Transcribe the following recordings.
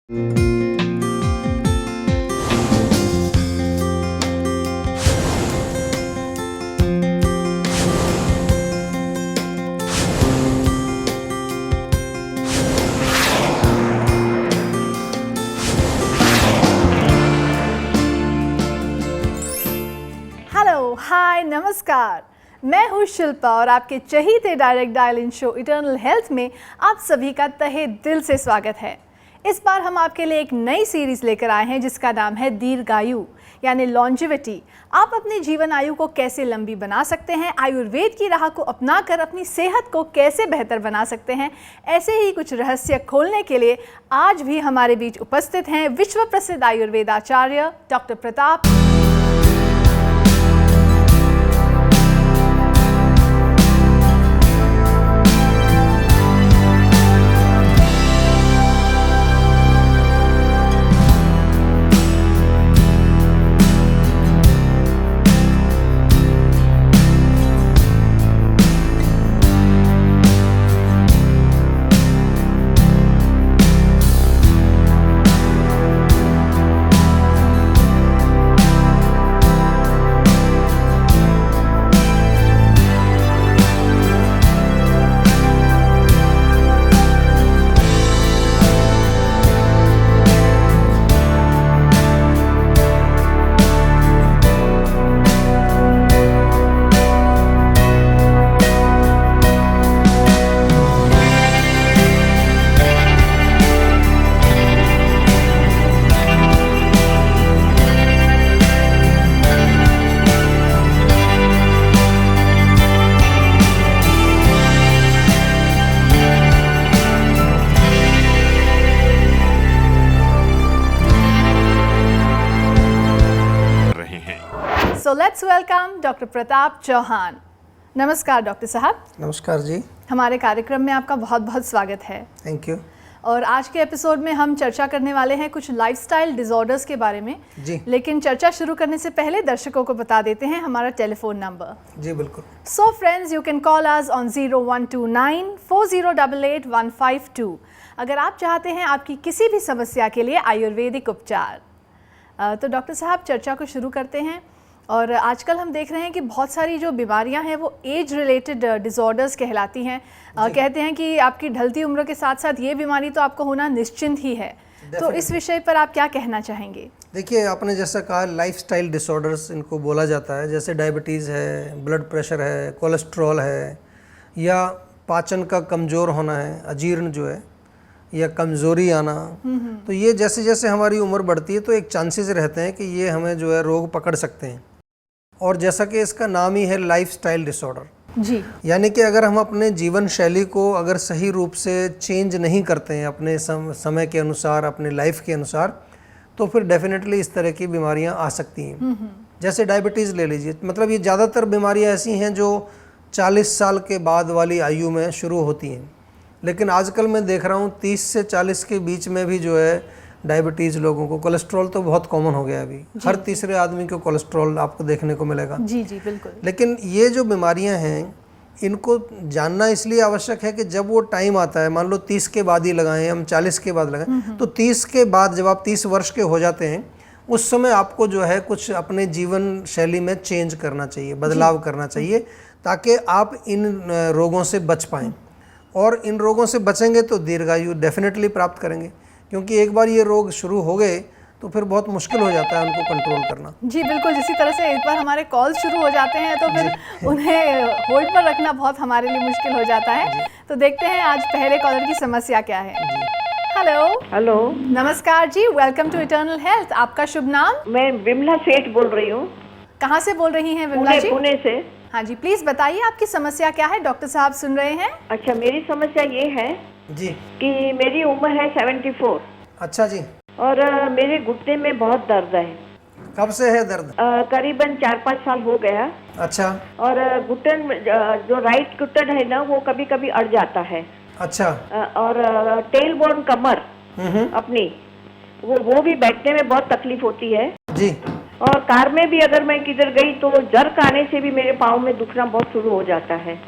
Hello, हाय, नमस्कार। मैं हूँ शिल्पा और आपके चहीते direct dial in show Eternal Health में आप सभी का तहे दिल से स्वागत है। इस बार हम आपके लिए एक नई सीरीज लेकर आए हैं जिसका नाम है दीर्घायु यानी लॉन्जिविटी। आप अपनी जीवन आयु को कैसे लंबी बना सकते हैं, आयुर्वेद की राह को अपनाकर अपनी सेहत को कैसे बेहतर बना सकते हैं, ऐसे ही कुछ रहस्य खोलने के लिए आज भी हमारे बीच उपस्थित हैं विश्व प्रसिद्ध आयुर्वेदाचार्य doctor Pratap. So let's welcome doctor Pratap Chauhan. नमस्कार डॉक्टर साहब। नमस्कार जी। हमारे कार्यक्रम में आपका बहुत बहुत स्वागत है। Thank you. और आज के एपिसोड में हम चर्चा करने वाले हैं कुछ लाइफस्टाइल डिसऑर्डर्स के बारे में जी। लेकिन चर्चा शुरू करने से पहले दर्शकों को बता देते हैं हमारा टेलीफोन नंबर। जी बिल्कुल। So friends, you can call us on 0129 4088 152 अगर आप चाहते हैं आपकी किसी भी समस्या के लिए आयुर्वेदिक उपचार। तो डॉक्टर साहब, चर्चा को शुरू करते हैं। और आजकल हम देख रहे हैं कि बहुत सारी जो बीमारियां हैं वो एज रिलेटेड डिसऑर्डर्स कहलाती हैं। कहते हैं कि आपकी ढलती उम्र के साथ साथ ये बीमारी तो आपको होना निश्चिंत ही है। तो इस विषय पर आप क्या कहना चाहेंगे? देखिए, आपने जैसा कहा लाइफस्टाइल डिसऑर्डर्स इनको बोला जाता है, जैसे डायबिटीज़ है, ब्लड प्रेशर है, कोलेस्ट्रॉल है, या पाचन का कमज़ोर होना है, अजीर्ण जो है, या कमज़ोरी आना। तो ये जैसे जैसे हमारी उम्र बढ़ती है तो एक चांसेस रहते हैं कि ये हमें जो है रोग पकड़ सकते हैं। और जैसा कि इसका नाम ही है लाइफस्टाइल डिसऑर्डर जी, यानी कि अगर हम अपने जीवन शैली को अगर सही रूप से चेंज नहीं करते हैं अपने समय के अनुसार, अपने लाइफ के अनुसार, तो फिर डेफिनेटली इस तरह की बीमारियां आ सकती हैं। जैसे डायबिटीज़ ले लीजिए, मतलब ये ज़्यादातर बीमारियां ऐसी हैं जो 40 साल के बाद वाली आयु में शुरू होती हैं, लेकिन आजकल मैं देख रहा हूँ 30 से 40 के बीच में भी जो है डायबिटीज़ लोगों को, कोलेस्ट्रॉल तो बहुत कॉमन हो गया अभी, हर तीसरे आदमी को कोलेस्ट्रॉल आपको देखने को मिलेगा। जी जी बिल्कुल। लेकिन ये जो बीमारियां हैं इनको जानना इसलिए आवश्यक है कि जब वो टाइम आता है, मान लो 30 के बाद ही लगाएं, हम 40 के बाद लगाएं, तो 30 के बाद जब आप 30 वर्ष के हो जाते हैं उस समय आपको जो है कुछ अपने जीवन शैली में चेंज करना चाहिए, बदलाव करना चाहिए, ताकि आप इन रोगों से बच पाएँ। और इन रोगों से बचेंगे तो दीर्घायु डेफिनेटली प्राप्त करेंगे, क्योंकि एक बार ये रोग शुरू हो गए तो फिर बहुत मुश्किल हो जाता है उनको कंट्रोल करना। जी बिल्कुल, जिसी तरह से एक बार हमारे कॉल शुरू हो जाते हैं तो फिर उन्हें होल्ड पर रखना बहुत हमारे लिए मुश्किल हो जाता है। तो देखते हैं आज पहले कॉलर की समस्या क्या है। हेलो। हेलो, नमस्कार जी, वेलकम टू इटर्नल हेल्थ। आपका शुभ नाम? मैं विमला सेठ बोल रही हूँ। कहाँ से बोल रही हैं विमला जी? पुणे से। हाँ जी, प्लीज बताइए आपकी समस्या क्या है, डॉक्टर साहब सुन रहे हैं। अच्छा, मेरी समस्या ये है जी कि मेरी उम्र है 74। अच्छा जी। और मेरे घुटने में बहुत दर्द है। कब से है दर्द? करीबन 4-5 साल हो गया। अच्छा। और घुटन जो राइट घुटन है ना वो कभी कभी अड़ जाता है। अच्छा। और टेल बोन कमर अपनी वो भी बैठने में बहुत तकलीफ होती है जी। और कार में भी अगर मैं किधर गई तो जर्क आने से भी मेरे पाँव में दुखना बहुत शुरू हो जाता है।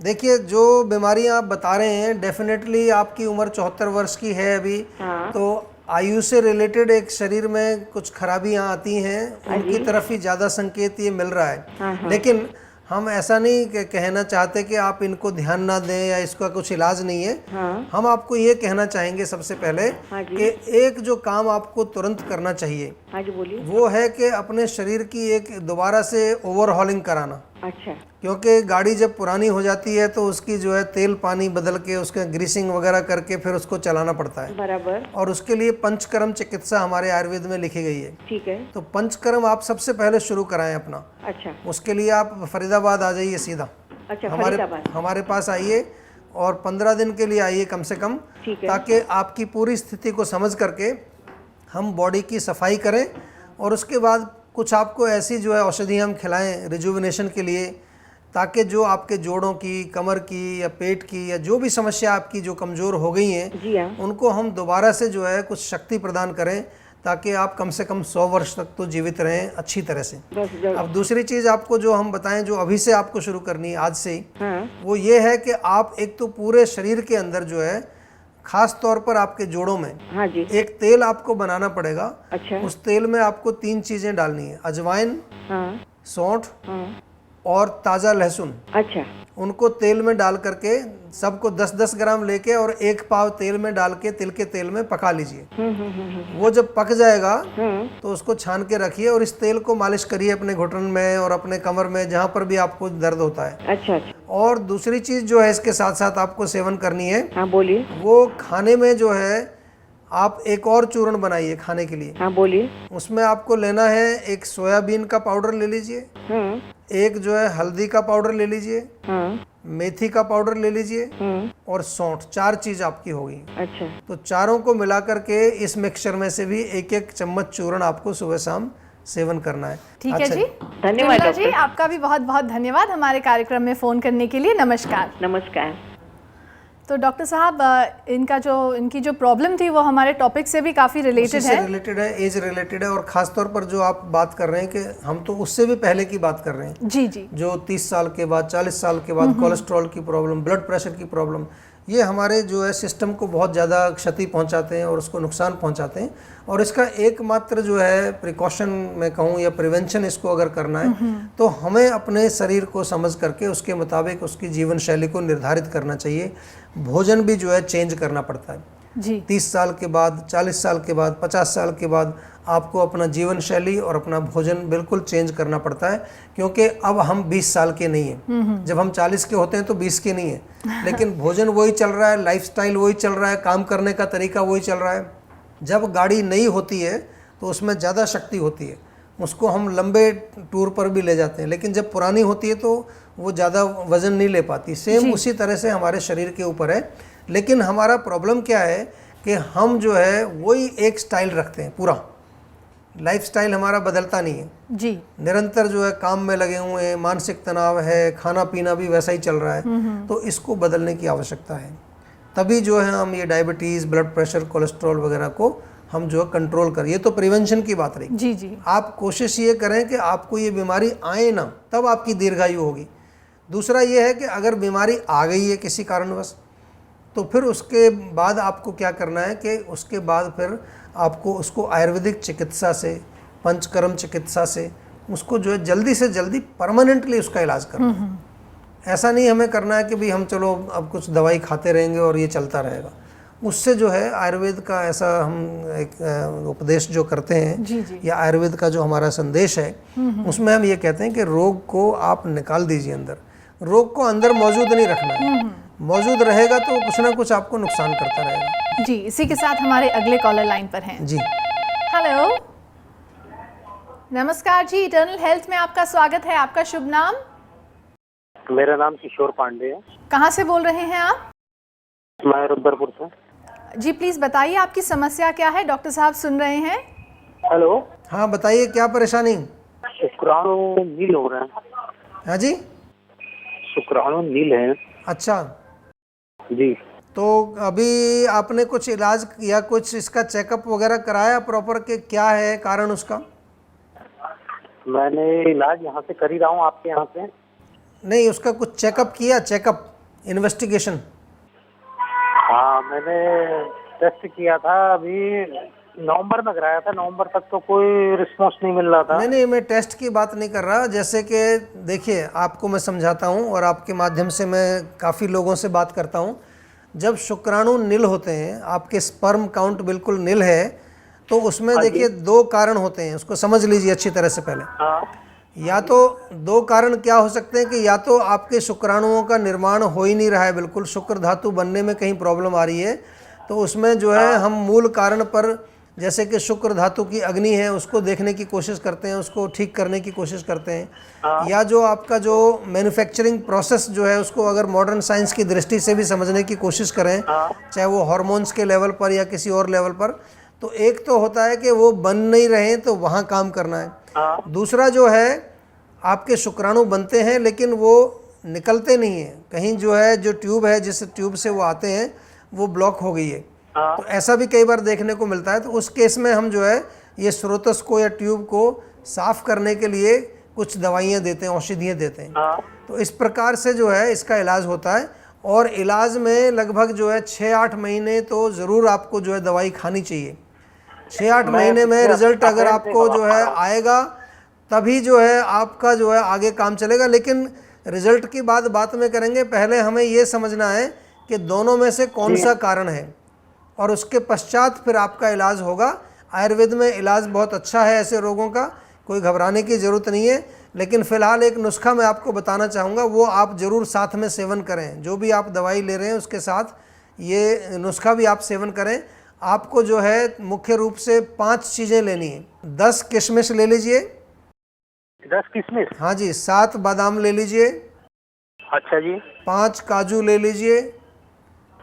देखिए, जो बीमारियां आप बता रहे हैं डेफिनेटली आपकी उम्र 74 वर्ष की है अभी। हाँ। तो आयु से रिलेटेड एक शरीर में कुछ खराबियां आती हैं, उनकी तरफ ही ज़्यादा संकेत ये मिल रहा है। लेकिन हम ऐसा नहीं कहना चाहते कि आप इनको ध्यान ना दें या इसका कुछ इलाज नहीं है। हम आपको ये कहना चाहेंगे सबसे पहले कि एक जो काम आपको तुरंत करना चाहिए वो है कि अपने शरीर की एक दोबारा से ओवरहॉलिंग कराना। अच्छा। क्योंकि गाड़ी जब पुरानी हो जाती है तो उसकी जो है तेल पानी बदल के उसका ग्रीसिंग वगैरह करके फिर उसको चलाना पड़ता है। बराबर। और उसके लिए पंचकर्म चिकित्सा हमारे आयुर्वेद में लिखी गई है। ठीक है। तो पंचकर्म आप सबसे पहले शुरू कराएं अपना। अच्छा। उसके लिए आप फरीदाबाद आ जाइए सीधा। अच्छा, हमारे पास आइए और 15 दिन के लिए आइए कम से कम, ताकि आपकी पूरी स्थिति को समझ करके हम बॉडी की सफाई करें और उसके बाद कुछ आपको ऐसी जो है औषधि हम खिलाएं रिजुविनेशन के लिए, ताकि जो आपके जोड़ों की, कमर की या पेट की या जो भी समस्या आपकी जो कमज़ोर हो गई हैं उनको हम दोबारा से जो है कुछ शक्ति प्रदान करें, ताकि आप कम से कम 100 वर्ष तक तो जीवित रहें अच्छी तरह से। अब दूसरी चीज़ आपको जो हम बताएं, जो अभी से आपको शुरू करनी है आज से ही, वो ये है कि आप एक तो पूरे शरीर के अंदर जो है खास तौर पर आपके जोड़ों में एक तेल आपको बनाना पड़ेगा। अच्छा। उस तेल में आपको 3 चीज़ें डालनी है, अजवाइन, सौंठ और ताज़ा लहसुन। अच्छा। उनको तेल में डाल करके सबको 10-10 ग्राम लेके और 1 पाव तेल में डाल के तिल के तेल में पका लीजिए। वो जब पक जाएगा तो उसको छान के रखिए और इस तेल को मालिश करिए अपने घुटन में और अपने कमर में, जहाँ पर भी आपको दर्द होता है। अच्छा। और दूसरी चीज़ जो है इसके साथ साथ आपको सेवन करनी है। हाँ बोलिए। वो खाने में जो है आप एक और चूर्ण बनाइए खाने के लिए। हाँ बोलिए। उसमें आपको लेना है एक सोयाबीन का पाउडर ले लीजिए, एक जो है हल्दी का पाउडर ले लीजिए, मेथी का पाउडर ले लीजिए और सौंठ। 4 चीज आपकी होगी। अच्छा। तो चारों को मिला करके इस मिक्सचर में से भी 1-1 चम्मच चूर्ण आपको सुबह शाम सेवन करना है। ठीक है जी, धन्यवाद जी, आपका भी बहुत बहुत धन्यवाद हमारे कार्यक्रम में फ़ोन करने के लिए। नमस्कार। नमस्कार। तो डॉक्टर साहब, इनकी जो प्रॉब्लम थी वो हमारे टॉपिक से भी काफ़ी रिलेटेड है। एज रिलेटेड है और ख़ास तौर पर जो आप बात कर रहे हैं कि हम तो उससे भी पहले की बात कर रहे हैं। जी जी। जो 30 साल के बाद, 40 साल के बाद कोलेस्ट्रॉल की प्रॉब्लम, ब्लड प्रेशर की प्रॉब्लम, ये हमारे जो है सिस्टम को बहुत ज़्यादा क्षति पहुंचाते हैं और उसको नुकसान पहुंचाते हैं। और इसका एकमात्र जो है प्रिकॉशन मैं कहूँ या प्रिवेंशन इसको अगर करना है तो हमें अपने शरीर को समझ करके उसके मुताबिक उसकी जीवन शैली को निर्धारित करना चाहिए। भोजन भी जो है चेंज करना पड़ता है जी। 30 साल के बाद, 40 साल के बाद, 50 साल के बाद आपको अपना जीवन शैली और अपना भोजन बिल्कुल चेंज करना पड़ता है, क्योंकि अब हम 20 साल के नहीं हैं। जब हम 40 के होते हैं तो 20 के नहीं हैं, लेकिन भोजन वही चल रहा है, लाइफस्टाइल वही चल रहा है, काम करने का तरीका वही चल रहा है। जब गाड़ी नई होती है तो उसमें ज़्यादा शक्ति होती है, उसको हम लंबे टूर पर भी ले जाते हैं, लेकिन जब पुरानी होती है तो वो ज़्यादा वज़न नहीं ले पाती। सेम उसी तरह से हमारे शरीर के ऊपर है। लेकिन हमारा प्रॉब्लम क्या है कि हम जो है वही एक स्टाइल रखते हैं, पूरा लाइफस्टाइल हमारा बदलता नहीं है जी। निरंतर जो है काम में लगे हुए हैं, मानसिक तनाव है, खाना पीना भी वैसा ही चल रहा है। तो इसको बदलने की आवश्यकता है, तभी जो है हम ये डायबिटीज़, ब्लड प्रेशर, कोलेस्ट्रॉल वगैरह को हम जो है कंट्रोल करें। ये तो प्रिवेंशन की बात रही जी जी। आप कोशिश ये करें कि आपको ये बीमारी आए ना, तब आपकी दीर्घायु होगी। दूसरा ये है कि अगर बीमारी आ गई है किसी कारणवश, तो फिर उसके बाद आपको क्या करना है कि उसके बाद फिर आपको उसको आयुर्वेदिक चिकित्सा से, पंचकर्म चिकित्सा से उसको जो है जल्दी से जल्दी परमानेंटली उसका इलाज करना है। ऐसा नहीं हमें करना है कि भाई हम चलो अब कुछ दवाई खाते रहेंगे और ये चलता रहेगा। उससे जो है आयुर्वेद का ऐसा हम एक उपदेश जो करते हैं जी जी। या आयुर्वेद का जो हमारा संदेश है उसमें हम ये कहते हैं कि रोग को आप निकाल दीजिए अंदर, रोग को अंदर मौजूद नहीं रखना है। मौजूद रहेगा तो कुछ ना कुछ आपको नुकसान करता रहेगा जी। इसी के साथ हमारे अगले कॉलर लाइन पर हैं जी। हेलो, नमस्कार जी, इटर्नल हेल्थ में आपका स्वागत है। आपका शुभ नाम? मेरा नाम किशोर पांडे है। कहाँ से बोल रहे हैं आप? मैं रुद्रपुर से जी। प्लीज बताइए आपकी समस्या क्या है, डॉक्टर साहब सुन रहे हैं। हेलो। हाँ बताइए, क्या परेशानी? शुक्राणु नील हो रहे हैं। हाँ जी, शुक्राणु नील है। अच्छा जी। तो अभी आपने कुछ इलाज या कुछ इसका चेकअप वगैरह कराया प्रॉपर के क्या है कारण उसका? मैंने इलाज यहाँ से कर ही रहा हूँ, आपके यहाँ से। नहीं, उसका कुछ चेकअप किया? Checkup, investigation? हाँ मैंने टेस्ट किया था, अभी नवंबर में कराया था, नवंबर तक तो कोई रिस्पॉन्स नहीं मिल रहा था। नहीं, मैं टेस्ट की बात नहीं कर रहा। जैसे कि देखिए, आपको मैं समझाता हूँ और आपके माध्यम से मैं काफ़ी लोगों से बात करता हूँ। जब शुक्राणु नील होते हैं, आपके स्पर्म काउंट बिल्कुल नील है, तो उसमें देखिए 2 कारण होते हैं, उसको समझ लीजिए अच्छी तरह से पहले। हाँ या तो 2 कारण क्या हो सकते हैं कि या तो आपके शुक्राणुओं का निर्माण हो ही नहीं रहा है, बिल्कुल शुक्र धातु बनने में कहीं प्रॉब्लम आ रही है, तो उसमें जो है हम मूल कारण पर, जैसे कि शुक्र धातु की अग्नि है, उसको देखने की कोशिश करते हैं, उसको ठीक करने की कोशिश करते हैं। या जो आपका जो मैन्युफैक्चरिंग प्रोसेस जो है, उसको अगर मॉडर्न साइंस की दृष्टि से भी समझने की कोशिश करें, चाहे वो हार्मोन्स के लेवल पर या किसी और लेवल पर, तो एक तो होता है कि वो बन नहीं रहे तो वहाँ काम करना है। दूसरा जो है, आपके शुक्राणु बनते हैं लेकिन वो निकलते नहीं हैं, कहीं जो है जो ट्यूब है, जिस ट्यूब से वो आते हैं, वो ब्लॉक हो गई है। तो ऐसा भी कई बार देखने को मिलता है। तो उस केस में हम जो है ये स्रोतस को या ट्यूब को साफ करने के लिए कुछ दवाइयाँ देते हैं, औषधियाँ देते हैं। तो इस प्रकार से जो है इसका इलाज होता है। और इलाज में लगभग जो है 6-8 महीने तो ज़रूर आपको जो है दवाई खानी चाहिए। 6-8 महीने में रिजल्ट अगर आपको जो है आएगा, तभी जो है आपका जो है आगे काम चलेगा। लेकिन रिजल्ट की बात में करेंगे, पहले हमें ये समझना है कि दोनों में से कौन सा कारण है, और उसके पश्चात फिर आपका इलाज होगा। आयुर्वेद में इलाज बहुत अच्छा है ऐसे रोगों का, कोई घबराने की ज़रूरत नहीं है। लेकिन फ़िलहाल एक नुस्खा मैं आपको बताना चाहूँगा, वो आप ज़रूर साथ में सेवन करें। जो भी आप दवाई ले रहे हैं उसके साथ ये नुस्खा भी आप सेवन करें। आपको जो है मुख्य रूप से 5 चीज़ें लेनी है। 10 किशमिश ले लीजिए। 10 किशमिश? हाँ जी। 7 बादाम ले लीजिए। अच्छा जी। 5 काजू ले लीजिए।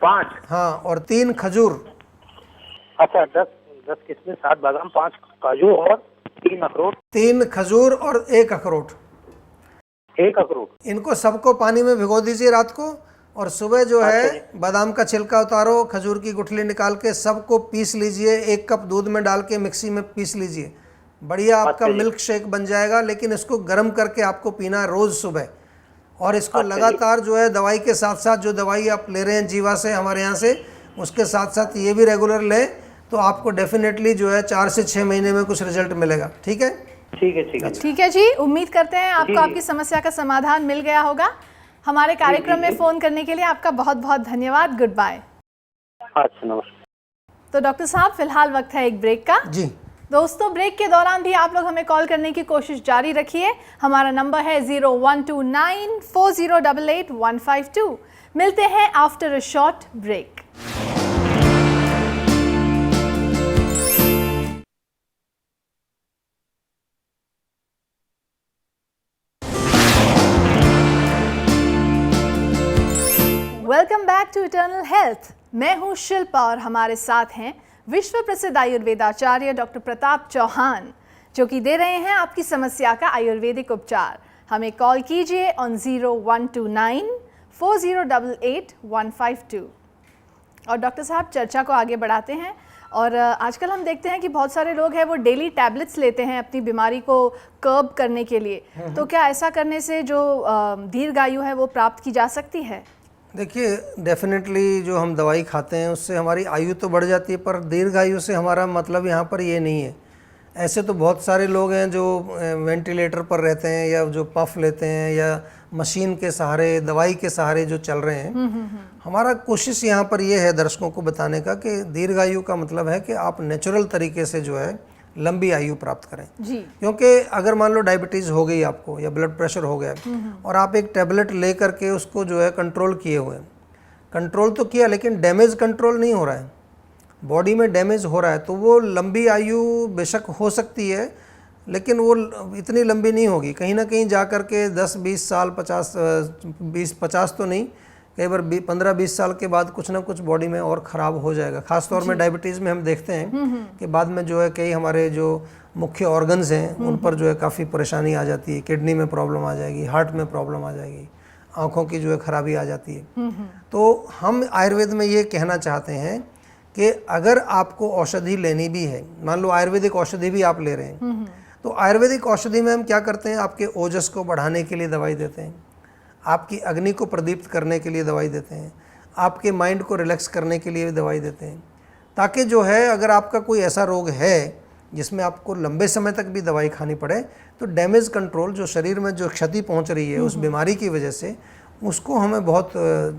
5? हाँ, और 3 खजूर। अच्छा, 10 किशमिश, 7 बादाम, 5 काजू और 3 अखरोट। 3 खजूर और 1 अखरोट। 1 अखरोट। इनको सबको पानी में भिगो दीजिए रात को, और सुबह जो है बादाम का छिलका उतारो, खजूर की गुठली निकाल के सबको पीस लीजिए। 1 कप दूध में डाल के मिक्सी में पीस लीजिए। बढ़िया आपका मिल्क शेक बन जाएगा। लेकिन इसको गर्म करके आपको पीना है रोज़ सुबह। और इसको लगातार जो है दवाई के साथ साथ, जो दवाई आप ले रहे हैं जीवा से, हमारे यहाँ से, उसके साथ साथ ये भी रेगुलर लें, तो आपको डेफिनेटली जो है 4 से 6 महीने में कुछ रिजल्ट मिलेगा। ठीक है? ठीक है, ठीक है। ठीक है जी, उम्मीद करते हैं आपको आपकी समस्या का समाधान मिल गया होगा। हमारे कार्यक्रम में फ़ोन करने के लिए आपका बहुत बहुत धन्यवाद। Good bye. अच्छा, नमस्कार। तो डॉक्टर साहब, फिलहाल वक्त है एक ब्रेक का। जी। दोस्तों, ब्रेक के दौरान भी आप लोग हमें कॉल करने की कोशिश जारी रखिए। हमारा नंबर है 01294088 मिलते हैं after a short break. Welcome back to Eternal Health. मैं हूं शिल्पा और हमारे साथ हैं विश्व प्रसिद्ध आयुर्वेदाचार्य डॉक्टर प्रताप चौहान, जो कि दे रहे हैं आपकी समस्या का आयुर्वेदिक उपचार। हमें कॉल कीजिए ऑन 01294088 और डॉक्टर साहब चर्चा को आगे बढ़ाते हैं। और आजकल हम देखते हैं कि बहुत सारे लोग हैं वो डेली टैबलेट्स लेते हैं अपनी बीमारी को कर्ब करने के लिए। तो क्या ऐसा करने से जो दीर्घायु है वो प्राप्त की जा सकती है? देखिए, डेफिनेटली जो हम दवाई खाते हैं उससे हमारी आयु तो बढ़ जाती है, पर दीर्घायु से हमारा मतलब यहाँ पर ये नहीं है। ऐसे तो बहुत सारे लोग हैं जो वेंटिलेटर पर रहते हैं, या जो पफ लेते हैं, या मशीन के सहारे, दवाई के सहारे जो चल रहे हैं। हमारा कोशिश यहाँ पर ये है दर्शकों को बताने का कि दीर्घायु का मतलब है कि आप नेचुरल तरीके से जो है लंबी आयु प्राप्त करें जी। क्योंकि अगर मान लो डायबिटीज़ हो गई आपको, या ब्लड प्रेशर हो गया, और आप एक टैबलेट ले करके उसको जो है कंट्रोल किए हुए, कंट्रोल तो किया लेकिन डैमेज कंट्रोल नहीं हो रहा है, बॉडी में डैमेज हो रहा है, तो वो लंबी आयु बेशक हो सकती है, लेकिन वो इतनी लंबी नहीं होगी। कहीं ना कहीं जा कर के 10-20 साल, 50 तो नहीं, कई बार 15-20 साल के बाद कुछ ना कुछ बॉडी में और ख़राब हो जाएगा। ख़ास तौर में डायबिटीज़ में हम देखते हैं कि बाद में जो है कई हमारे जो मुख्य ऑर्गन्स हैं उन पर जो है काफ़ी परेशानी आ जाती है। किडनी में प्रॉब्लम आ जाएगी, हार्ट में प्रॉब्लम आ जाएगी, आँखों की जो है ख़राबी आ जाती है। तो हम आयुर्वेद में ये कहना चाहते हैं कि अगर आपको औषधि लेनी भी है, मान लो आयुर्वेदिक औषधि भी आप ले रहे हैं, तो आयुर्वेदिक औषधि में हम क्या करते हैं, आपके ओजस को बढ़ाने के लिए दवाई देते हैं, आपकी अग्नि को प्रदीप्त करने के लिए दवाई देते हैं, आपके माइंड को रिलैक्स करने के लिए भी दवाई देते हैं। ताकि जो है अगर आपका कोई ऐसा रोग है जिसमें आपको लंबे समय तक भी दवाई खानी पड़े तो डैमेज कंट्रोल, जो शरीर में जो क्षति पहुंच रही है उस बीमारी की वजह से, उसको हमें बहुत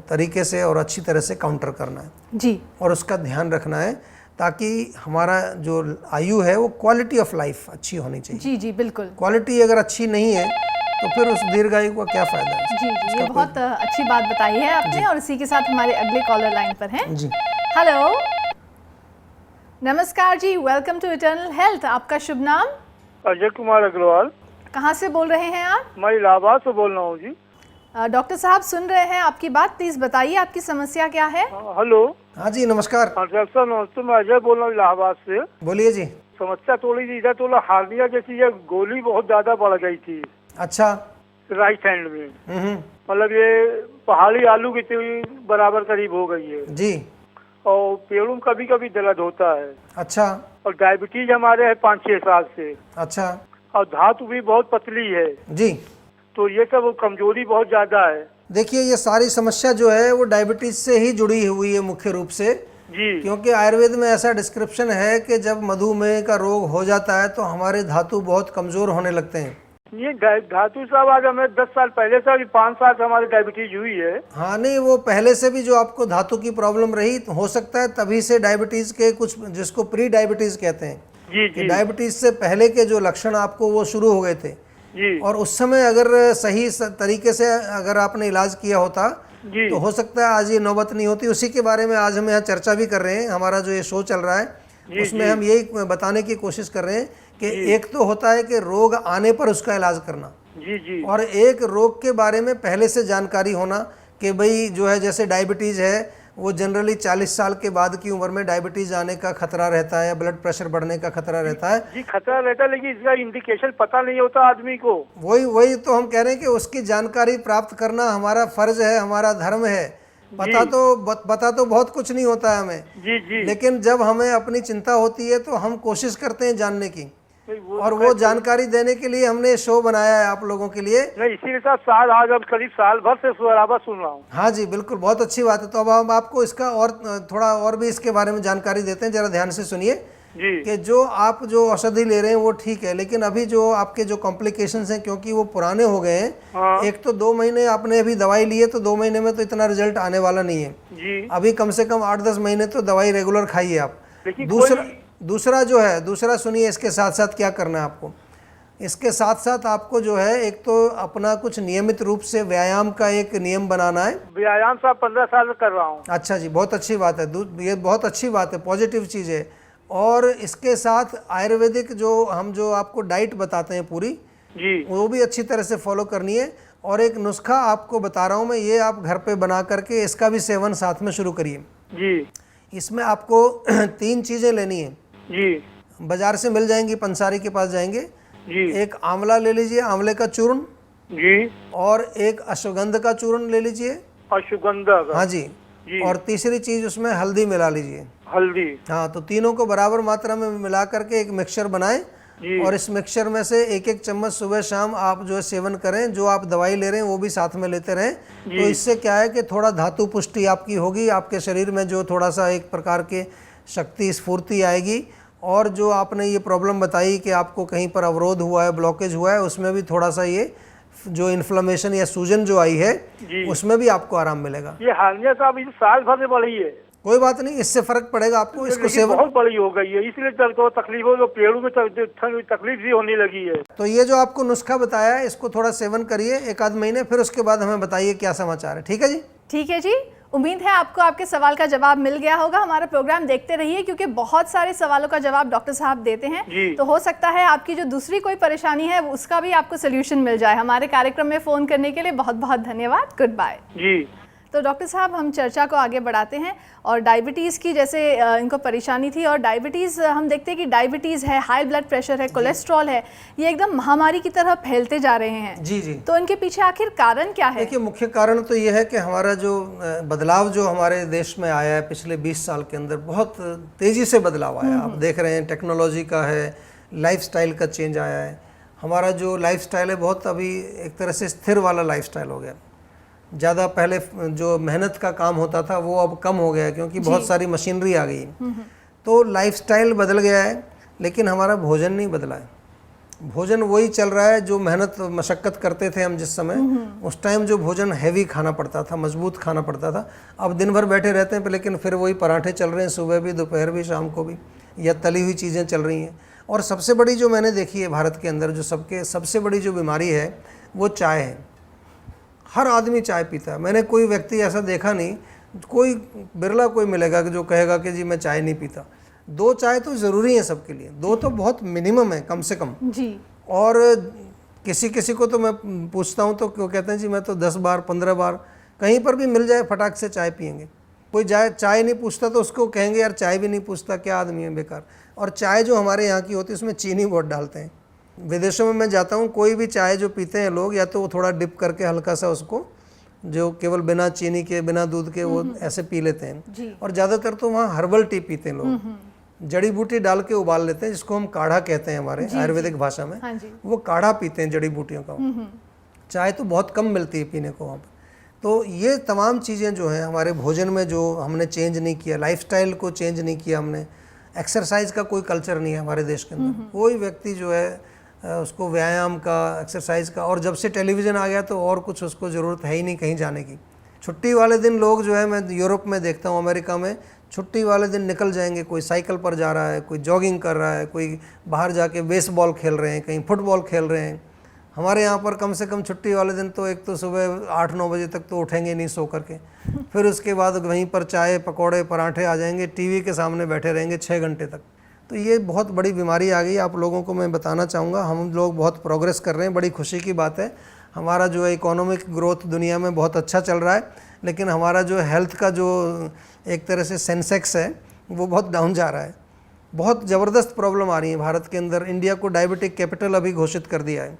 तरीके से और अच्छी तरह से काउंटर करना है जी, और उसका ध्यान रखना है ताकि हमारा जो आयु है वो क्वालिटी ऑफ लाइफ अच्छी होनी चाहिए। जी जी बिल्कुल। क्वालिटी अगर अच्छी नहीं है तो फिर उस दीर्घायु का क्या फ़ायदा है? जी जी, ये बहुत अच्छी बात बताई है आपने। और इसी के साथ हमारे अगले कॉलर लाइन पर हैं। जी, हेलो, नमस्कार जी, वेलकम टू इटर्नल हेल्थ। आपका शुभ नाम? अजय कुमार अग्रवाल। कहाँ से बोल रहे हैं आप? मैं इलाहाबाद से बोल रहा हूँ जी। डॉक्टर साहब सुन रहे हैं आपकी बात, प्लीज बताइए आपकी समस्या क्या है? हेलो। हाँ जी, नमस्कार। डॉक्टर नमस्ते, मैं अजय बोल रहा हूँ इलाहाबाद से। बोलिए जी। समस्या थोड़ी सी इधर थोड़ा हार्निया जैसी ये गोली बहुत ज्यादा बढ़ गई थी अच्छा। राइट हैंड में, मतलब ये पहाड़ी आलू की बराबर करीब हो गई है जी। और पेड़ों में कभी कभी दर्द होता है। अच्छा। और डायबिटीज हमारे है 5-6 साल से। अच्छा। और धातु भी बहुत पतली है जी। तो ये सब कमजोरी बहुत ज्यादा है। देखिए, ये सारी समस्या जो है वो डायबिटीज से ही जुड़ी हुई है मुख्य रूप से, जी। क्योंकि आयुर्वेद में ऐसा डिस्क्रिप्शन है कि जब मधुमेह का रोग हो जाता है तो हमारे धातु बहुत कमजोर होने लगते हैं। ये धातु साहब आज हमें 10 साल पहले से, अभी 5 साल से हमारी डायबिटीज हुई है। हाँ, नहीं, वो पहले से भी जो आपको धातु की प्रॉब्लम रही हो सकता है तभी से डायबिटीज के कुछ, जिसको प्री डायबिटीज कहते हैं, जी कि जी डायबिटीज से पहले के जो लक्षण आपको वो शुरू हो गए थे जी और उस समय अगर सही तरीके से अगर आपने इलाज किया होता जी तो हो सकता है आज ये नौबत नहीं होती। उसी के बारे में आज हम यहाँ चर्चा भी कर रहे हैं। हमारा जो ये शो चल रहा है उसमें हम यही बताने की कोशिश कर रहे हैं कि एक तो होता है कि रोग आने पर उसका इलाज करना, जी जी और एक रोग के बारे में पहले से जानकारी होना कि भाई जो है जैसे डायबिटीज़ है वो जनरली 40 साल के बाद की उम्र में डायबिटीज़ आने का खतरा रहता है या ब्लड प्रेशर बढ़ने का खतरा रहता है। जी, खतरा रहता है, लेकिन इसका इंडिकेशन पता नहीं होता आदमी को। वही तो हम कह रहे हैं कि उसकी जानकारी प्राप्त करना हमारा फर्ज है, हमारा धर्म है। पता तो बहुत कुछ नहीं होता है हमें, जी जी लेकिन जब हमें अपनी चिंता होती है तो हम कोशिश करते हैं जानने की, और वो जानकारी देने के लिए हमने ये शो बनाया है आप लोगों के लिए। नहीं, इसीलिए साहब साल आज अब करीब साल भर से बराबर सुन रहा हूँ। हाँ जी, बिल्कुल, बहुत अच्छी बात है। तो अब हम आपको इसका और थोड़ा और भी इसके बारे में जानकारी देते हैं, जरा ध्यान से सुनिए जी कि जो आप जो औषधि ले रहे हैं वो ठीक है, लेकिन अभी जो आपके जो कॉम्प्लिकेशंस हैं क्योंकि वो पुराने हो गए हैं। हाँ। एक तो 2 महीने आपने अभी दवाई ली है तो 2 महीने में तो इतना रिजल्ट आने वाला नहीं है। जी, अभी कम से कम 8-10 महीने तो दवाई रेगुलर खाइए आप। लेकिन दूसरा सुनिए, इसके साथ साथ क्या करना है आपको। इसके साथ साथ आपको जो है एक तो अपना कुछ नियमित रूप से व्यायाम का एक नियम बनाना है। व्यायाम साहब 15 साल से कर रहा हूँ। अच्छा जी, बहुत अच्छी बात है, ये बहुत अच्छी बात है, पॉजिटिव चीज़ है। और इसके साथ आयुर्वेदिक जो आपको डाइट बताते हैं पूरी, जी वो भी अच्छी तरह से फॉलो करनी है। और एक नुस्खा आपको बता रहा हूँ मैं, ये आप घर पे बना करके इसका भी सेवन साथ में शुरू करिए। जी इसमें आपको 3 चीज़ें लेनी है, जी बाजार से मिल जाएंगी, पंसारी के पास जाएंगे। जी एक आंवला ले लीजिए, आंवले का चूर्ण, जी और एक अश्वगंध का चूर्ण ले लीजिए। अश्वगंधा का। हाँ जी। जी। और तीसरी चीज़ उसमें हल्दी मिला लीजिए। हल्दी। हाँ, तो तीनों को बराबर मात्रा में मिला करके एक मिक्सचर बनाएं, जी। और इस मिक्सचर में से एक एक चम्मच सुबह शाम आप जो है सेवन करें। जो आप दवाई ले रहे हैं वो भी साथ में लेते रहें। तो इससे क्या है कि थोड़ा धातु पुष्टि आपकी होगी, आपके शरीर में जो थोड़ा सा एक प्रकार के शक्ति स्फूर्ति आएगी। और जो आपने ये प्रॉब्लम बताई कि आपको कहीं पर अवरोध हुआ है, ब्लॉकेज हुआ है, उसमें भी थोड़ा सा ये जो इन्फ्लेमेशन या सूजन जो आई है उसमें भी आपको आराम मिलेगा। ये हार्निया साहब इस साल भर से बढ़ी है। कोई बात नहीं, इससे फर्क पड़ेगा आपको। इसको सेवन बहुत बड़ी हो गई है, इसलिए तो तकलीफों जो पेड़ों में तकलीफ भी होने लगी है। तो ये जो आपको नुस्खा बताया है इसको थोड़ा सेवन करिए 1 आध महीने, फिर उसके बाद हमें बताइए क्या समाचार है। ठीक है जी? ठीक है जी, उम्मीद है आपको आपके सवाल का जवाब मिल गया होगा। हमारा प्रोग्राम देखते रहिए क्योंकि बहुत सारे सवालों का जवाब डॉक्टर साहब देते हैं। तो हो सकता है आपकी जो दूसरी कोई परेशानी है उसका भी आपको सोल्यूशन मिल जाए। हमारे कार्यक्रम में फ़ोन करने के लिए बहुत बहुत धन्यवाद। गुड बाय जी। तो डॉक्टर साहब हम चर्चा को आगे बढ़ाते हैं और डायबिटीज़ की जैसे इनको परेशानी थी, और डायबिटीज़ हम देखते हैं कि डायबिटीज़ है, हाई ब्लड प्रेशर है, कोलेस्ट्रॉल है, ये एकदम महामारी की तरह फैलते जा रहे हैं। जी जी। तो इनके पीछे आखिर कारण क्या है? देखिए, मुख्य कारण तो ये है कि हमारा जो बदलाव जो हमारे देश में आया है पिछले 20 साल के अंदर, बहुत तेज़ी से बदलाव आया। आप देख रहे हैं टेक्नोलॉजी का है, लाइफस्टाइल का चेंज आया है। हमारा जो लाइफस्टाइल है बहुत अभी एक तरह से स्थिर वाला लाइफस्टाइल हो गया। ज़्यादा पहले जो मेहनत का काम होता था वो अब कम हो गया क्योंकि बहुत सारी मशीनरी आ गई। तो लाइफस्टाइल बदल गया है, लेकिन हमारा भोजन नहीं बदला है। भोजन वही चल रहा है जो मेहनत मशक्क़त करते थे हम जिस समय, उस टाइम जो भोजन हैवी खाना पड़ता था, मजबूत खाना पड़ता था। अब दिन भर बैठे रहते हैं लेकिन फिर वही पराठे चल रहे हैं, सुबह भी, दोपहर भी, शाम को भी, या तली हुई चीज़ें चल रही हैं। और सबसे बड़ी जो मैंने देखी है भारत के अंदर, जो सबसे बड़ी जो बीमारी है वो चाय है। हर आदमी चाय पीता है। मैंने कोई व्यक्ति ऐसा देखा नहीं, कोई बिरला कोई मिलेगा कि जो कहेगा कि जी मैं चाय नहीं पीता। 2 चाय तो ज़रूरी है सबके लिए, 2 तो बहुत मिनिमम है कम से कम जी। और किसी को तो मैं पूछता हूँ तो क्यों कहते हैं जी मैं तो 10 बार 15 बार कहीं पर भी मिल जाए फटाक से चाय पियेंगे। कोई चाय नहीं पूछता तो उसको कहेंगे यार चाय भी नहीं पूछता, क्या आदमी है बेकार। और चाय जो हमारे यहाँ की होती है उसमें चीनी बहुत डालते हैं। विदेशों में मैं जाता हूँ, कोई भी चाय जो पीते हैं लोग, या तो वो थोड़ा डिप करके हल्का सा उसको, जो केवल बिना चीनी के बिना दूध के वो ऐसे पी लेते हैं। और ज़्यादातर तो वहाँ हर्बल टी पीते हैं लोग, जड़ी बूटी डाल के उबाल लेते हैं, जिसको हम काढ़ा कहते हैं हमारे आयुर्वेदिक भाषा में। हाँ जी। वो काढ़ा पीते हैं जड़ी बूटियों का। चाय तो बहुत कम मिलती है पीने को वहाँ पर। तो ये तमाम चीज़ें जो हैं हमारे भोजन में जो हमने चेंज नहीं किया, लाइफस्टाइल को चेंज नहीं किया हमने, एक्सरसाइज का कोई कल्चर नहीं है हमारे देश के अंदर। कोई व्यक्ति जो है उसको व्यायाम का, एक्सरसाइज का, और जब से टेलीविज़न आ गया तो और कुछ उसको ज़रूरत है ही नहीं कहीं जाने की। छुट्टी वाले दिन लोग जो है, मैं यूरोप में देखता हूँ, अमेरिका में छुट्टी वाले दिन निकल जाएंगे, कोई साइकिल पर जा रहा है, कोई जॉगिंग कर रहा है, कोई बाहर जाके बेसबॉल खेल रहे हैं, कहीं फुटबॉल खेल रहे हैं। हमारे यहाँ पर कम से कम छुट्टी वाले दिन तो एक तो सुबह 8-9 बजे तक तो उठेंगे नहीं सो करके, फिर उसके बाद वहीं पर चाय पकौड़े पराठे आ जाएंगे, टीवी के सामने बैठे रहेंगे 6 घंटे तक। तो ये बहुत बड़ी बीमारी आ गई। आप लोगों को मैं बताना चाहूँगा, हम लोग बहुत प्रोग्रेस कर रहे हैं, बड़ी खुशी की बात है। हमारा जो है इकोनॉमिक ग्रोथ दुनिया में बहुत अच्छा चल रहा है, लेकिन हमारा जो हेल्थ का जो एक तरह से सेंसेक्स है वो बहुत डाउन जा रहा है। बहुत ज़बरदस्त प्रॉब्लम आ रही है भारत के अंदर। इंडिया को डायबिटिक कैपिटल अभी घोषित कर दिया है।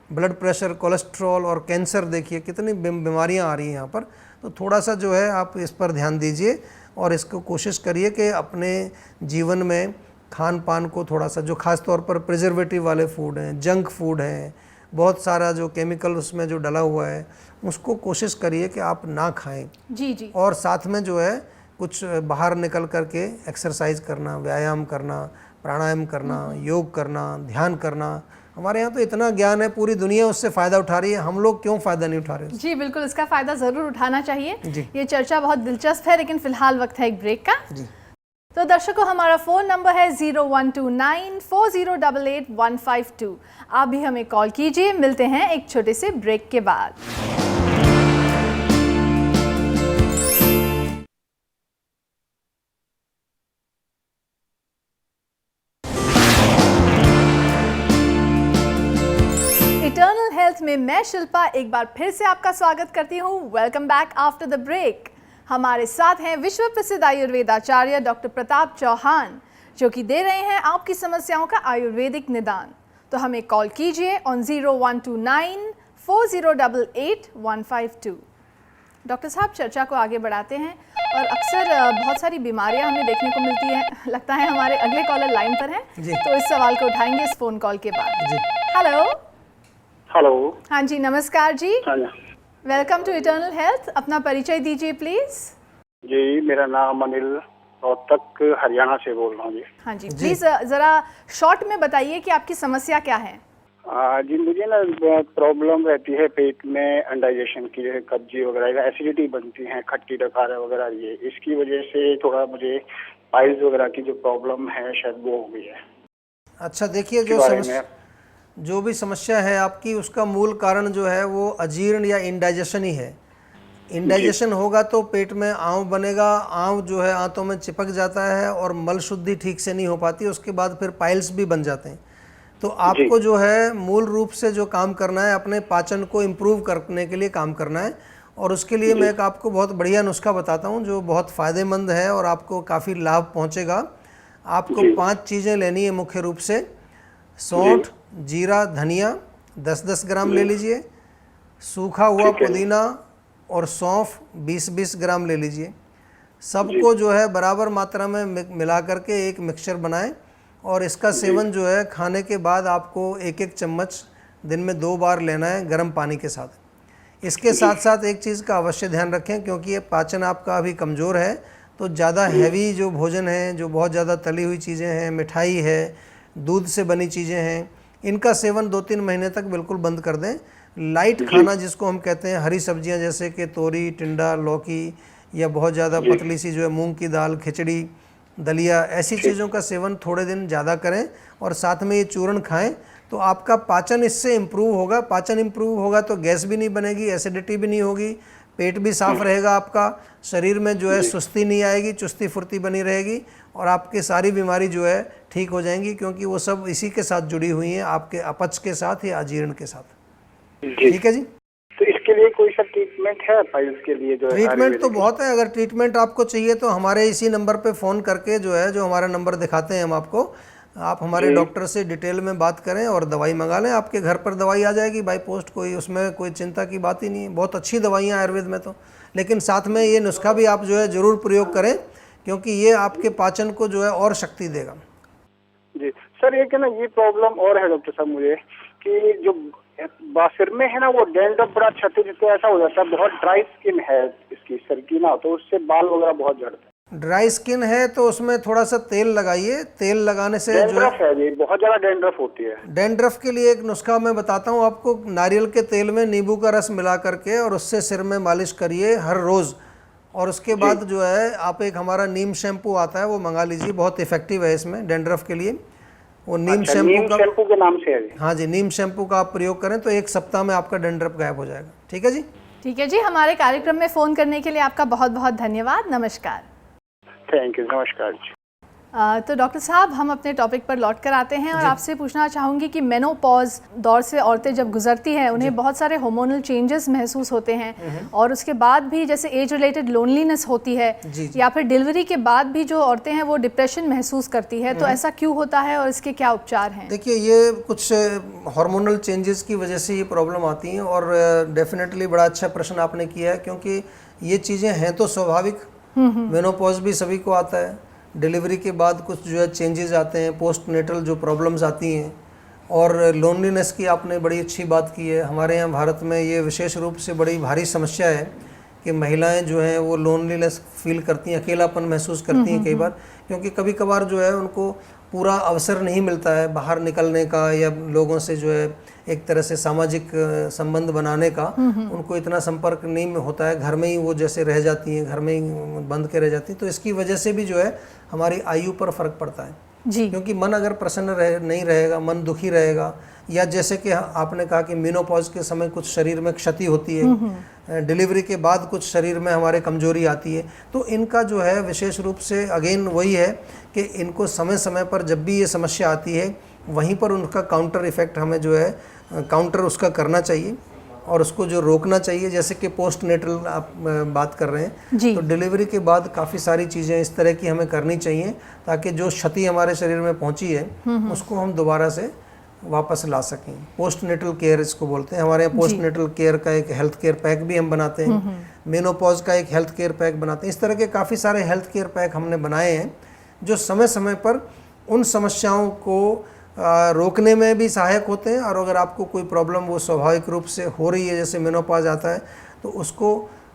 ब्लड प्रेशर, कोलेस्ट्रॉल और कैंसर, देखिए कितनी बीमारियां आ रही हैं यहाँ पर। तो थोड़ा सा जो है आप इस पर ध्यान दीजिए और इसको कोशिश करिए कि अपने जीवन में खान पान को थोड़ा सा, जो ख़ास तौर पर प्रिजर्वेटिव वाले फूड हैं, जंक फूड हैं, बहुत सारा जो केमिकल उसमें जो डला हुआ है, उसको कोशिश करिए कि आप ना खाएं। जी जी। और साथ में जो है कुछ बाहर निकल करके एक्सरसाइज करना, व्यायाम करना, प्राणायाम करना, योग करना, ध्यान करना। हमारे यहाँ तो इतना ज्ञान है, पूरी दुनिया उससे फ़ायदा उठा रही है, हम लोग क्यों फ़ायदा नहीं उठा रहे? जी बिल्कुल, इसका फ़ायदा ज़रूर उठाना चाहिए। जी। ये चर्चा बहुत दिलचस्प है, लेकिन फ़िलहाल वक्त है एक ब्रेक का। जी। तो दर्शकों, हमारा फ़ोन नंबर है 012940885152। आप भी हमें कॉल कीजिए। मिलते हैं एक छोटे से ब्रेक के बाद। इटर्नल हेल्थ में मैं शिल्पा एक बार फिर से आपका स्वागत करती हूँ। Welcome back after the break. हमारे साथ हैं विश्व प्रसिद्ध आयुर्वेदाचार्य डॉक्टर प्रताप चौहान, जो कि दे रहे हैं आपकी समस्याओं का आयुर्वेदिक निदान। तो हमें कॉल कीजिए ऑन 012940885152। डॉक्टर साहब, चर्चा को आगे बढ़ाते हैं और अक्सर बहुत सारी बीमारियां हमें देखने को मिलती हैं। लगता है हमारे अगले कॉलर लाइन पर हैं, तो इस सवाल को उठाएंगे इस फोन कॉल के बाद। हेलो। हेलो। हाँ जी, नमस्कार जी। हाँ जी। Welcome to Eternal Health. अपना परिचय दीजिए प्लीज। जी, मेरा नाम अनिल रोहतक हरियाणा से बोल रहा हूँ जी। हाँ जी, प्लीज ज़रा शॉर्ट में बताइए कि आपकी समस्या क्या है। जी, मुझे ना प्रॉब्लम रहती है पेट में, अनडाइजेशन की, कब्जी वगैरह, एसिडिटी बनती है, खट्टी डकारें वगैरह। ये इसकी वजह से थोड़ा मुझे पाइल्स वगैरह की जो प्रॉब्लम है शायद वो हो गई है। अच्छा, देखिए जो भी समस्या है आपकी, उसका मूल कारण जो है वो अजीर्ण या इंडाइजेशन ही है। इंडाइजेशन होगा तो पेट में आंव बनेगा, आंव जो है आंतों में चिपक जाता है और मल शुद्धि ठीक से नहीं हो पाती, उसके बाद फिर पाइल्स भी बन जाते हैं। तो आपको जो है मूल रूप से जो काम करना है, अपने पाचन को इम्प्रूव करने के लिए काम करना है। और उसके लिए मैं एक आपको बहुत बढ़िया नुस्खा बताता हूँ जो बहुत फ़ायदेमंद है और आपको काफ़ी लाभ पहुँचेगा। आपको 5 चीज़ें लेनी है मुख्य रूप से। सौंठ, जीरा, धनिया 10-10 ग्राम ले लीजिए। सूखा हुआ पुदीना और सौंफ 20-20 ग्राम ले लीजिए। सबको जो है बराबर मात्रा में मिला करके एक मिक्सचर बनाएं और इसका सेवन जो है खाने के बाद आपको 1-1 चम्मच दिन में 2 बार लेना है गर्म पानी के साथ। इसके साथ साथ एक चीज़ का अवश्य ध्यान रखें, क्योंकि ये पाचन आपका अभी कमज़ोर है, तो ज़्यादा हैवी जो भोजन है, जो बहुत ज़्यादा तली हुई चीज़ें हैं, मिठाई है, दूध से बनी चीज़ें हैं, इनका सेवन 2-3 महीने तक बिल्कुल बंद कर दें। लाइट खाना जिसको हम कहते हैं, हरी सब्जियां जैसे कि तोरी, टिंडा, लौकी, या बहुत ज़्यादा पतली सी जो है मूंग की दाल, खिचड़ी, दलिया, ऐसी चीज़ों का सेवन थोड़े दिन ज़्यादा करें और साथ में ये चूर्ण खाएं, तो आपका पाचन इससे इम्प्रूव होगा। पाचन इम्प्रूव होगा तो गैस भी नहीं बनेगी, एसिडिटी भी नहीं होगी, पेट भी साफ रहेगा आपका, शरीर में जो है सुस्ती नहीं आएगी, चुस्ती फुर्ती बनी रहेगी और आपकी सारी बीमारी जो है ठीक हो जाएंगी, क्योंकि वो सब इसी के साथ जुड़ी हुई हैं, आपके अपच के साथ या अजीर्ण के साथ। ठीक है जी। तो इसके लिए कोई सा ट्रीटमेंट है पाइल्स के लिए? जो ट्रीटमेंट तो बहुत है। अगर ट्रीटमेंट आपको चाहिए तो हमारे इसी नंबर पे फ़ोन करके जो है, जो हमारा नंबर दिखाते हैं हम आपको, आप हमारे डॉक्टर से डिटेल में बात करें और दवाई मंगा लें। आपके घर पर दवाई आ जाएगी बाई पोस्ट, कोई उसमें कोई चिंता की बात ही नहीं है। बहुत अच्छी दवाइयाँ आयुर्वेद में तो, लेकिन साथ में ये नुस्खा भी आप जो है ज़रूर प्रयोग करें, क्योंकि ये आपके पाचन को जो है और शक्ति देगा। जी सर, एक है ना ये प्रॉब्लम और है डॉक्टर साहब मुझे, कि जो सिर में है ना वो डैंड्रफ बड़ा छते जितने ऐसा हो जाता है। बहुत ड्राई स्किन है इसकी सर की ना, तो उससे बाल वगैरह बहुत झड़ते हैं। ड्राई स्किन है तो उसमें थोड़ा सा तेल लगाइए। तेल लगाने से जो डैंड्रफ है जी, बहुत ज़्यादा डैंड्रफ होती है। डैंड्रफ के लिए एक नुस्खा मैं बताता हूँ आपको। नारियल के तेल में नींबू का रस मिला करके और उससे सिर में मालिश करिए हर रोज़, और उसके बाद जो है आप एक हमारा नीम शैम्पू आता है वो मंगा लीजिए, बहुत इफेक्टिव है इसमें डैंड्रफ के लिए। वो नीम शैम्पू के नाम से है। हाँ जी, नीम शैम्पू का आप प्रयोग करें तो 1 सप्ताह में आपका डैंड्रफ गायब हो जाएगा। ठीक है जी। ठीक है जी, हमारे कार्यक्रम में फ़ोन करने के लिए आपका बहुत बहुत धन्यवाद। नमस्कार। थैंक यू, नमस्कार जी। तो डॉक्टर साहब, हम अपने टॉपिक पर लौट कर आते हैं और आपसे पूछना चाहूँगी कि मेनोपॉज दौर से औरतें जब गुजरती हैं, उन्हें बहुत सारे हार्मोनल चेंजेस महसूस होते हैं और उसके बाद भी जैसे एज रिलेटेड लोनलीनेस होती है, या फिर डिलीवरी के बाद भी जो औरतें हैं वो डिप्रेशन महसूस करती है, तो ऐसा क्यों होता है और इसके क्या उपचार हैं? देखिए, ये कुछ हार्मोनल चेंजेस की वजह से ये प्रॉब्लम आती हैं और डेफिनेटली बड़ा अच्छा प्रश्न आपने किया है, क्योंकि ये चीज़ें हैं तो स्वाभाविक। मेनोपॉज भी सभी को आता है। डिलीवरी के बाद कुछ जो है चेंजेस आते हैं, पोस्ट नेटल जो प्रॉब्लम्स आती हैं, और लोनलीनेस की आपने बड़ी अच्छी बात की है। हमारे यहाँ भारत में ये विशेष रूप से बड़ी भारी समस्या है कि महिलाएं जो हैं वो लोनलीनेस फील करती हैं, अकेलापन महसूस करती हैं कई बार, क्योंकि कभी कभार जो है उनको पूरा अवसर नहीं मिलता है बाहर निकलने का या लोगों से जो है एक तरह से सामाजिक संबंध बनाने का। उनको इतना संपर्क नहीं होता है, घर में ही वो जैसे रह जाती हैं, घर में ही बंद के रह जाती हैं। तो इसकी वजह से भी जो है हमारी आयु पर फर्क पड़ता है जी, क्योंकि मन अगर प्रसन्न नहीं रहेगा, मन दुखी रहेगा, या जैसे कि आपने कहा कि मेनोपॉज के समय कुछ शरीर में क्षति होती है, डिलीवरी के बाद कुछ शरीर में हमारे कमजोरी आती है, तो इनका जो है विशेष रूप से अगेन वही है कि इनको समय समय पर जब भी ये समस्या आती है वहीं पर उनका काउंटर इफेक्ट हमें जो है काउंटर उसका करना चाहिए और उसको जो रोकना चाहिए। जैसे कि पोस्ट नेटल आप बात कर रहे हैं, तो डिलीवरी के बाद काफ़ी सारी चीज़ें इस तरह की हमें करनी चाहिए ताकि जो क्षति हमारे शरीर में पहुंची है उसको हम दोबारा से वापस ला सकें। पोस्ट नेटल केयर इसको बोलते हैं। हमारे यहाँ पोस्ट नेटल केयर का एक हेल्थ केयर पैक भी हम बनाते हैं, मेनोपॉज का एक हेल्थ केयर पैक बनाते हैं। इस तरह के काफ़ी सारे हेल्थ केयर पैक हमने बनाए हैं जो समय समय पर उन समस्याओं को रोकने में भी सहायक होते हैं, और अगर आपको कोई प्रॉब्लम वो स्वाभाविक रूप से हो रही है, जैसे मेनोपॉज आता है, तो उसको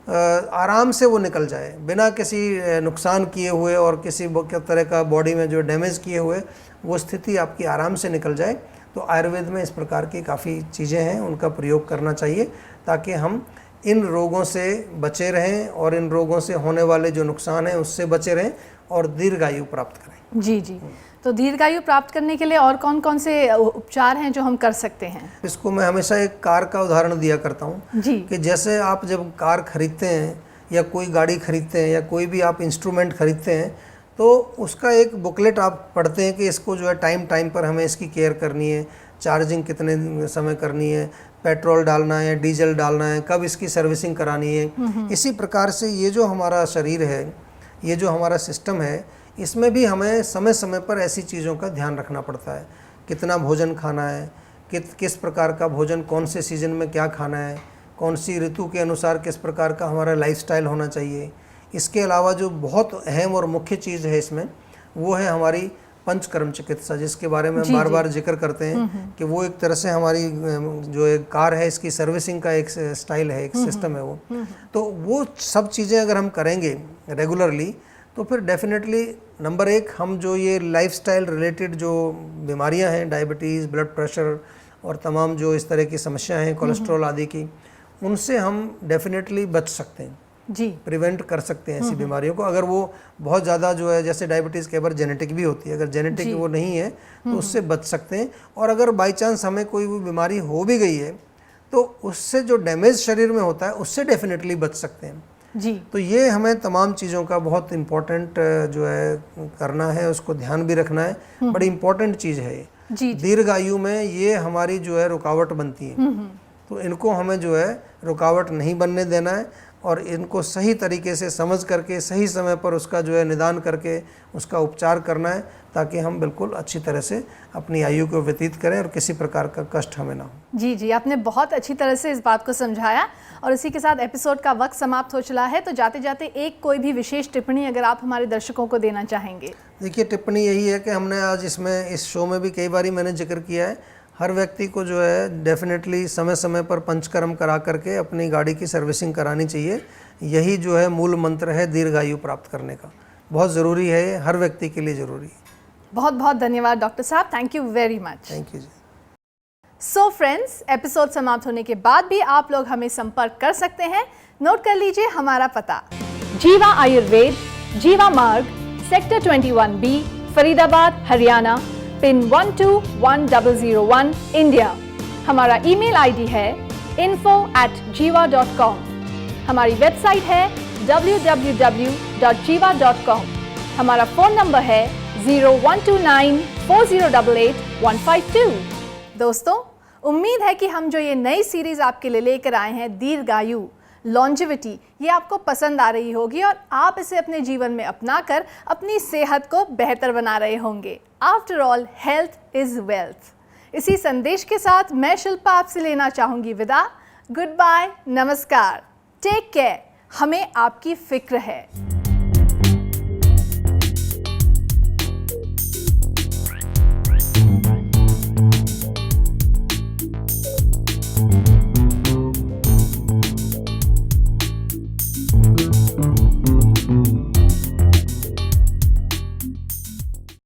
आराम से वो निकल जाए बिना किसी नुकसान किए हुए और किसी तरह का बॉडी में जो डैमेज किए हुए, वो स्थिति आपकी आराम से निकल जाए। तो आयुर्वेद में इस प्रकार की काफ़ी चीज़ें हैं, उनका प्रयोग करना चाहिए ताकि हम इन रोगों से बचे रहें और इन रोगों से होने वाले जो नुकसान हैं उससे बचे रहें और दीर्घायु प्राप्त करें। जी जी। तो दीर्घायु प्राप्त करने के लिए और कौन कौन से उपचार हैं जो हम कर सकते हैं? इसको मैं हमेशा एक कार का उदाहरण दिया करता हूँ जी, कि जैसे आप जब कार खरीदते हैं या कोई गाड़ी खरीदते हैं या कोई भी आप इंस्ट्रूमेंट खरीदते हैं, तो उसका एक बुकलेट आप पढ़ते हैं कि इसको जो है टाइम टाइम पर हमें इसकी केयर करनी है, चार्जिंग कितने समय करनी है, पेट्रोल डालना है, डीजल डालना है, कब इसकी सर्विसिंग करानी है। इसी प्रकार से ये जो हमारा शरीर है, ये जो हमारा सिस्टम है, इसमें भी हमें समय समय पर ऐसी चीज़ों का ध्यान रखना पड़ता है। कितना भोजन खाना है, किस प्रकार का भोजन, कौन से सीज़न में क्या खाना है, कौन सी ऋतु के अनुसार किस प्रकार का हमारा लाइफस्टाइल होना चाहिए। इसके अलावा जो बहुत अहम और मुख्य चीज़ है इसमें, वो है हमारी पंचकर्म चिकित्सा, जिसके बारे में बार बार जिक्र करते हैं कि वो एक तरह से हमारी जो एक कार है इसकी सर्विसिंग का एक स्टाइल है, एक सिस्टम है वो। तो वो सब चीज़ें अगर हम करेंगे रेगुलरली, तो फिर डेफिनेटली नंबर 1 हम जो ये लाइफस्टाइल रिलेटेड जो बीमारियां हैं, डायबिटीज़, ब्लड प्रेशर और तमाम जो इस तरह की समस्याएं हैं कोलेस्ट्रॉल आदि की, उनसे हम डेफिनेटली बच सकते हैं जी, प्रिवेंट कर सकते हैं ऐसी बीमारियों को। अगर वो बहुत ज़्यादा जो है, जैसे डायबिटीज़ कई बार जेनेटिक भी होती है, अगर जेनेटिक वो नहीं है तो उससे बच सकते हैं। और अगर बाई चांस हमें कोई भी बीमारी हो भी गई है तो उससे जो डैमेज शरीर में होता है उससे डेफिनेटली बच सकते हैं जी। तो ये हमें तमाम चीज़ों का बहुत इम्पोर्टेंट जो है करना है, उसको ध्यान भी रखना है। बड़ी इम्पोर्टेंट चीज़ है ये जी, दीर्घ आयु में, ये हमारी जो है रुकावट बनती है। तो इनको हमें जो है रुकावट नहीं बनने देना है और इनको सही तरीके से समझ करके सही समय पर उसका जो है निदान करके उसका उपचार करना है, ताकि हम बिल्कुल अच्छी तरह से अपनी आयु को व्यतीत करें और किसी प्रकार का कष्ट हमें ना हो। जी जी, आपने बहुत अच्छी तरह से इस बात को समझाया और इसी के साथ एपिसोड का वक्त समाप्त हो चला है। तो जाते जाते एक कोई भी विशेष टिप्पणी अगर आप हमारे दर्शकों को देना चाहेंगे। देखिए, टिप्पणी यही है कि हमने आज इस शो में भी कई बारी मैंने जिक्र किया है, हर व्यक्ति को जो है डेफिनेटली समय समय पर पंचकर्म करा करके अपनी गाड़ी की सर्विसिंग करानी चाहिए। यही जो है मूल मंत्र है दीर्घायु प्राप्त करने का। बहुत ज़रूरी है ये, हर व्यक्ति के लिए ज़रूरी है। बहुत बहुत धन्यवाद डॉक्टर साहब, thank you very much. Thank you ji. So friends, episode समाप्त होने के बाद भी आप लोग हमें संपर्क कर सकते हैं। नोट कर लीजिए हमारा पता: जीवा आयुर्वेद, जीवा मार्ग, sector 21B, Faridabad, Haryana, pin 121001, India. हमारा ईमेल आईडी है info@jiva.com। हमारी वेबसाइट है www.jiva.com। हमारा फ़ोन नंबर है 01294088-152। दोस्तों, उम्मीद है कि हम जो ये नई सीरीज़ आपके लिए लेकर आए हैं, दीर्घायु, लॉन्जेविटी, ये आपको पसंद आ रही होगी और आप इसे अपने जीवन में अपनाकर अपनी सेहत को बेहतर बना रहे होंगे। After all, health is wealth. इसी संदेश के साथ मैं शिल्पा आपसे लेना चाहूँगी विदा। गुड बाय, नमस्कार, टेक केयर, हमें आपकी फिक्र है।